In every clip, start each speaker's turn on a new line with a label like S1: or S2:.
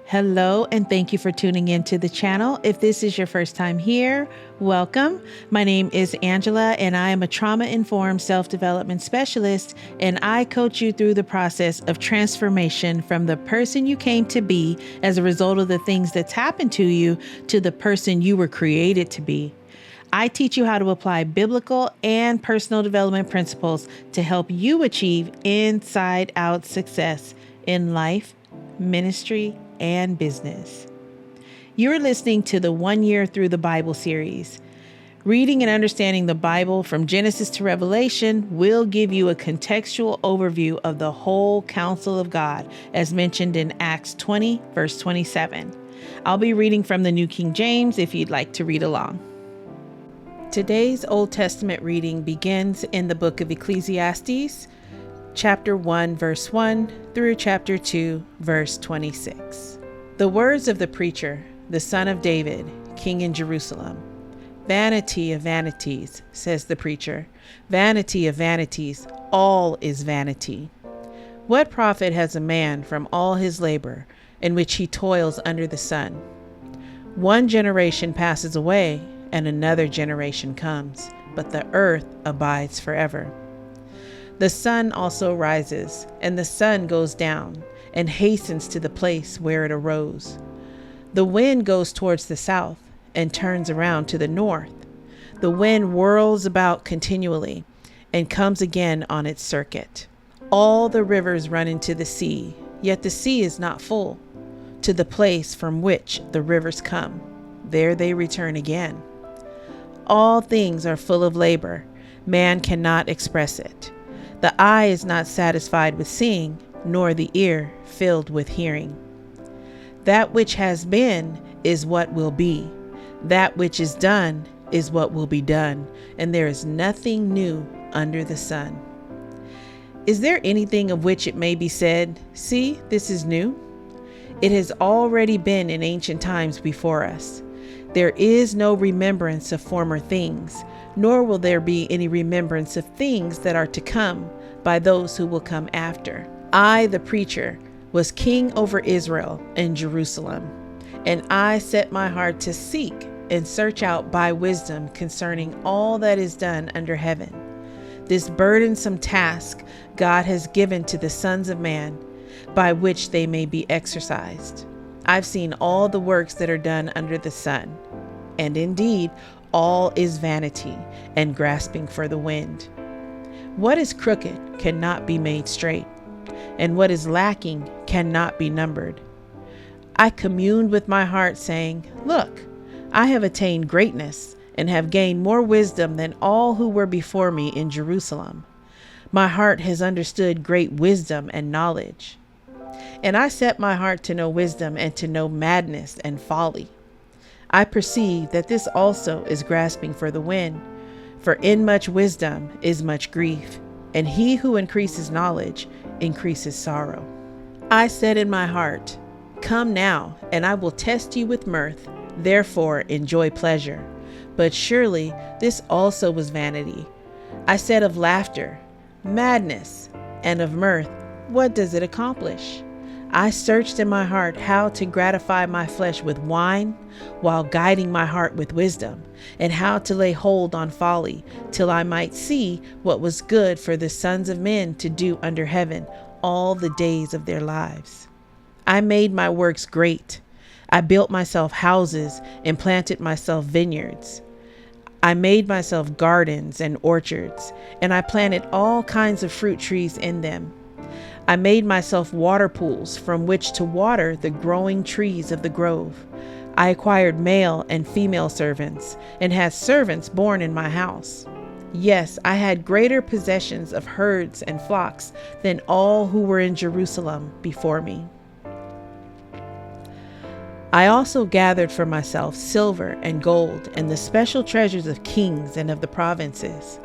S1: Hello, and thank you for tuning into the channel. If this is your first time here, welcome. My name is Angela, and I am a trauma-informed self-development specialist, and I coach you through the process of transformation from the person you came to be as a result of the things that's happened to you to the person you were created to be. I teach you how to apply biblical and personal development principles to help you achieve inside-out success in life, ministry, and business. You're listening to the 1 Year Through the Bible series. Reading and understanding the Bible from Genesis to Revelation will give you a contextual overview of the whole counsel of God, as mentioned in Acts 20, verse 27. I'll be reading from the New King James if you'd like to read along. Today's Old Testament reading begins in the book of Ecclesiastes, chapter 1, verse 1 through chapter 2, verse 26. The words of the preacher, the son of David, king in Jerusalem. Vanity of vanities, says the preacher. Vanity of vanities, all is vanity. What profit has a man from all his labor in which he toils under the sun? One generation passes away, and another generation comes, but the earth abides forever. The sun also rises, and the sun goes down, and hastens to the place where it arose. The wind goes towards the south, and turns around to the north. The wind whirls about continually, and comes again on its circuit. All the rivers run into the sea, yet the sea is not full. To the place from which the rivers come, there they return again. All things are full of labor, man cannot express it. The eye is not satisfied with seeing, nor the ear filled with hearing. That which has been is what will be. That which is done is what will be done, and there is nothing new under the sun. Is there anything of which it may be said, "See, this is new"? It has already been in ancient times before us. There is no remembrance of former things, nor will there be any remembrance of things that are to come by those who will come after. I, the preacher, was king over Israel and Jerusalem, and I set my heart to seek and search out by wisdom concerning all that is done under heaven. This burdensome task God has given to the sons of man, by which they may be exercised. I've seen all the works that are done under the sun, and indeed all is vanity and grasping for the wind. What is crooked cannot be made straight, and what is lacking cannot be numbered. I communed with my heart, saying, "Look, I have attained greatness and have gained more wisdom than all who were before me in Jerusalem. My heart has understood great wisdom and knowledge. And I set my heart to know wisdom and to know madness and folly. I perceive that this also is grasping for the wind. For in much wisdom is much grief, and he who increases knowledge increases sorrow. I said in my heart, Come now, and I will test you with mirth, therefore enjoy pleasure. But surely this also was vanity. I said of laughter, madness, and of mirth, what does it accomplish? I searched in my heart how to gratify my flesh with wine, while guiding my heart with wisdom, and how to lay hold on folly, till I might see what was good for the sons of men to do under heaven all the days of their lives. I made my works great. I built myself houses and planted myself vineyards. I made myself gardens and orchards, and I planted all kinds of fruit trees in them. I made myself water pools from which to water the growing trees of the grove. I acquired male and female servants, and had servants born in my house. Yes, I had greater possessions of herds and flocks than all who were in Jerusalem before me. I also gathered for myself silver and gold and the special treasures of kings and of the provinces.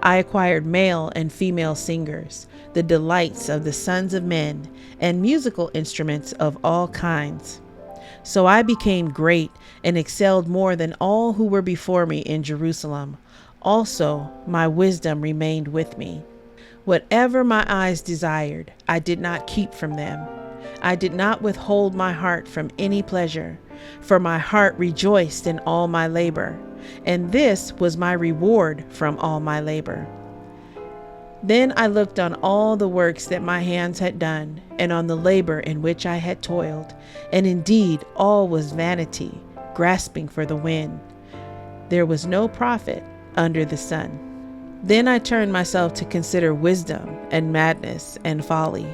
S1: I acquired male and female singers, the delights of the sons of men, and musical instruments of all kinds. So I became great and excelled more than all who were before me in Jerusalem. Also, my wisdom remained with me. Whatever my eyes desired, I did not keep from them. I did not withhold my heart from any pleasure, for my heart rejoiced in all my labor, and this was my reward from all my labor. Then I looked on all the works that my hands had done, and on the labor in which I had toiled, and indeed all was vanity, grasping for the wind. There was no profit under the sun. Then I turned myself to consider wisdom and madness and folly.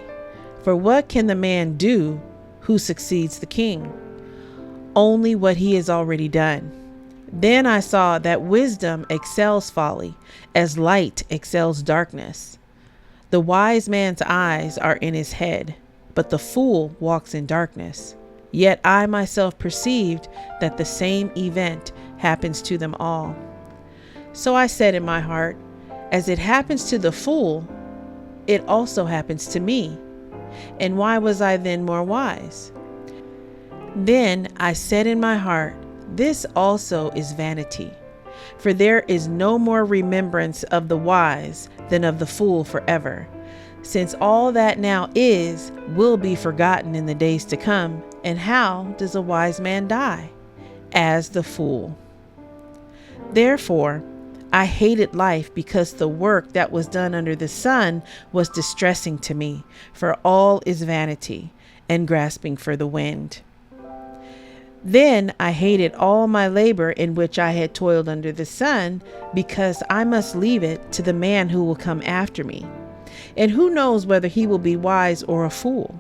S1: For what can the man do who succeeds the king? Only what he has already done. Then I saw that wisdom excels folly, as light excels darkness. The wise man's eyes are in his head, but the fool walks in darkness. Yet I myself perceived that the same event happens to them all. So I said in my heart, as it happens to the fool, it also happens to me. And why was I then more wise? Then I said in my heart, this also is vanity. For there is no more remembrance of the wise than of the fool forever. Since all that now is will be forgotten in the days to come. And how does a wise man die? As the fool. Therefore, I hated life because the work that was done under the sun was distressing to me, for all is vanity and grasping for the wind. Then I hated all my labor in which I had toiled under the sun, because I must leave it to the man who will come after me. And who knows whether he will be wise or a fool?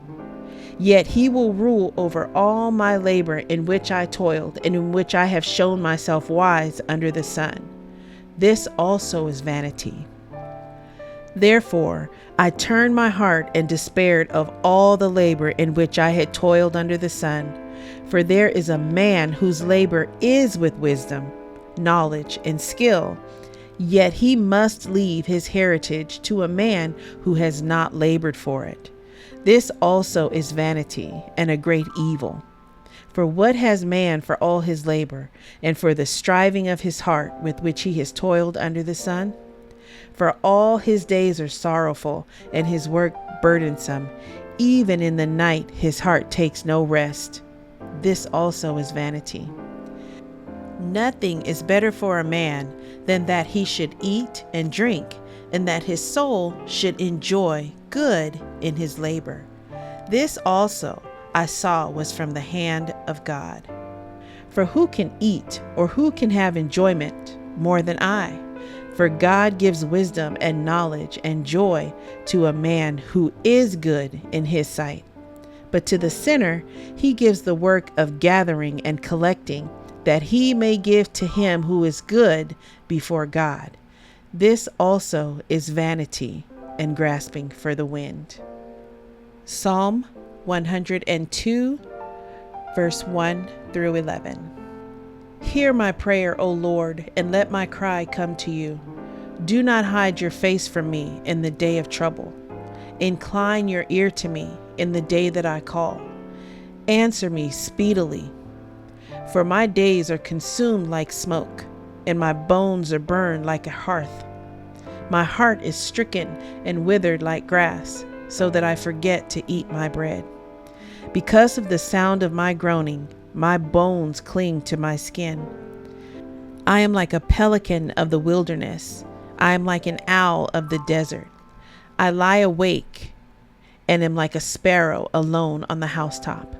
S1: Yet he will rule over all my labor in which I toiled, and in which I have shown myself wise under the sun. This also is vanity. Therefore, I turned my heart and despaired of all the labor in which I had toiled under the sun. For there is a man whose labor is with wisdom, knowledge, and skill, yet he must leave his heritage to a man who has not labored for it. This also is vanity and a great evil. For what has man for all his labor, and for the striving of his heart with which he has toiled under the sun? For all his days are sorrowful, and his work burdensome. Even in the night his heart takes no rest. This also is vanity. Nothing is better for a man than that he should eat and drink, and that his soul should enjoy good in his labor. This also I saw was from the hand of God. For who can eat or who can have enjoyment more than I? For God gives wisdom and knowledge and joy to a man who is good in his sight. But to the sinner he gives the work of gathering and collecting, that he may give to him who is good before God. This also is vanity and grasping for the wind. Psalm 102, verse 1 through 11. Hear my prayer, O Lord, and let my cry come to you. Do not hide your face from me in the day of trouble. Incline your ear to me in the day that I call. Answer me speedily. For my days are consumed like smoke, and my bones are burned like a hearth. My heart is stricken and withered like grass, so that I forget to eat my bread. Because of the sound of my groaning, my bones cling to my skin. I am like a pelican of the wilderness. I am like an owl of the desert. I lie awake and am like a sparrow alone on the housetop.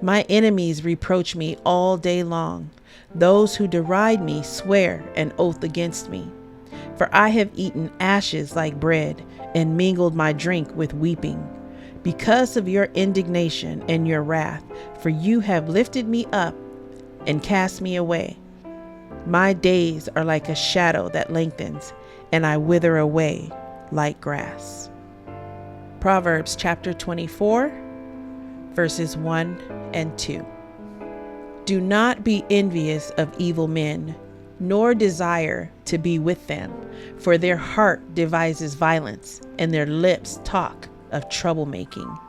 S1: My enemies reproach me all day long. Those who deride me swear an oath against me. For I have eaten ashes like bread and mingled my drink with weeping. Because of your indignation and your wrath, for you have lifted me up and cast me away. My days are like a shadow that lengthens, and I wither away like grass. Proverbs chapter 24, verses 1 and 2. Do not be envious of evil men, nor desire to be with them, for their heart devises violence, and their lips talk of troublemaking.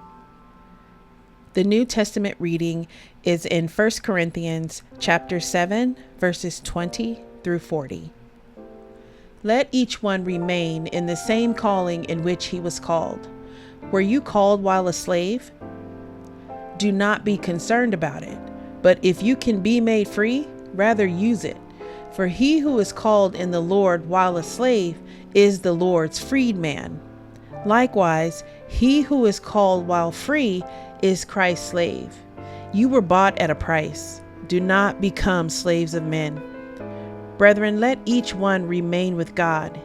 S1: The New Testament reading is in 1 Corinthians chapter 7, verses 20 through 40. Let each one remain in the same calling in which he was called. Were you called while a slave? Do not be concerned about it, but if you can be made free, rather use it. For he who is called in the Lord while a slave is the Lord's freedman. Likewise, he who is called while free is Christ's slave. You were bought at a price. Do not become slaves of men. Brethren, let each one remain with God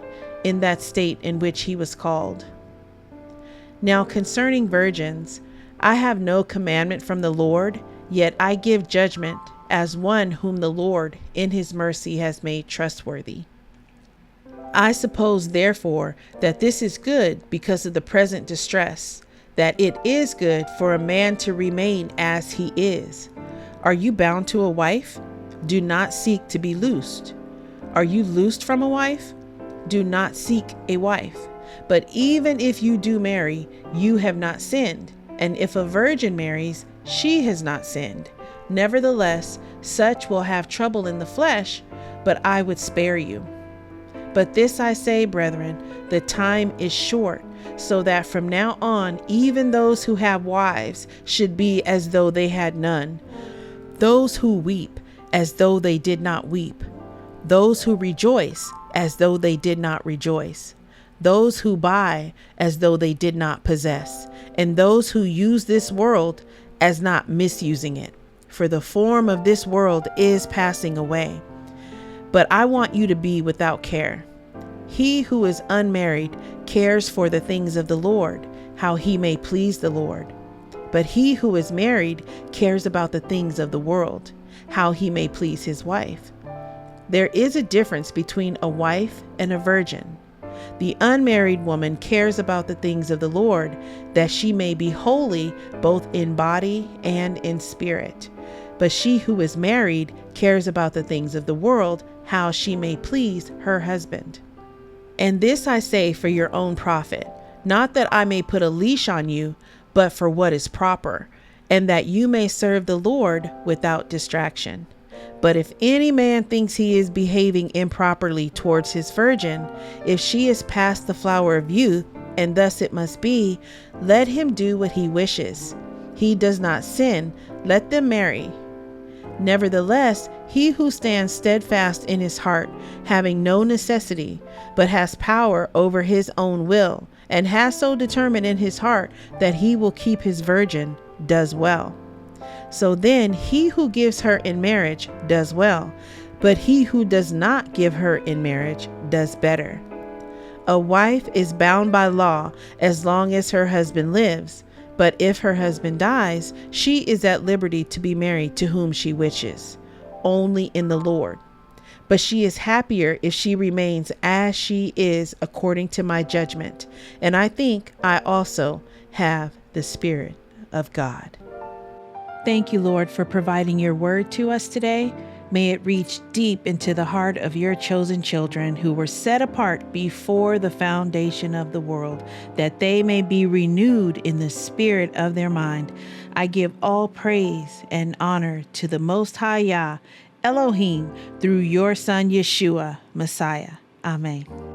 S1: in that state in which he was called. Now concerning virgins, I have no commandment from the Lord, yet I give judgment as one whom the Lord in his mercy has made trustworthy. I suppose, therefore, that this is good because of the present distress, that it is good for a man to remain as he is. Are you bound to a wife? Do not seek to be loosed. Are you loosed from a wife? Do not seek a wife. But even if you do marry, you have not sinned. And if a virgin marries, she has not sinned. Nevertheless, such will have trouble in the flesh, but I would spare you. But this I say, brethren, the time is short, so that from now on, even those who have wives should be as though they had none. Those who weep, as though they did not weep. Those who rejoice, as though they did not rejoice. Those who buy, as though they did not possess. And those who use this world, as not misusing it. For the form of this world is passing away. But I want you to be without care. He who is unmarried cares for the things of the Lord, how he may please the Lord. But he who is married cares about the things of the world, how he may please his wife. There is a difference between a wife and a virgin. The unmarried woman cares about the things of the Lord, that she may be holy both in body and in spirit. But she who is married cares about the things of the world, how she may please her husband. And this I say for your own profit, not that I may put a leash on you, but for what is proper, and that you may serve the Lord without distraction. But if any man thinks he is behaving improperly towards his virgin, if she is past the flower of youth, and thus it must be, let him do what he wishes. He does not sin, let them marry. Nevertheless, he who stands steadfast in his heart, having no necessity, but has power over his own will, and has so determined in his heart that he will keep his virgin, does well. So then he who gives her in marriage does well, but he who does not give her in marriage does better. A wife is bound by law as long as her husband lives, but if her husband dies, she is at liberty to be married to whom she wishes, only in the Lord. But she is happier if she remains as she is according to my judgment, and I think I also have the Spirit of God. Thank you, Lord, for providing your word to us today. May it reach deep into the heart of your chosen children who were set apart before the foundation of the world, that they may be renewed in the spirit of their mind. I give all praise and honor to the Most High Yah, Elohim, through your Son, Yeshua, Messiah. Amen.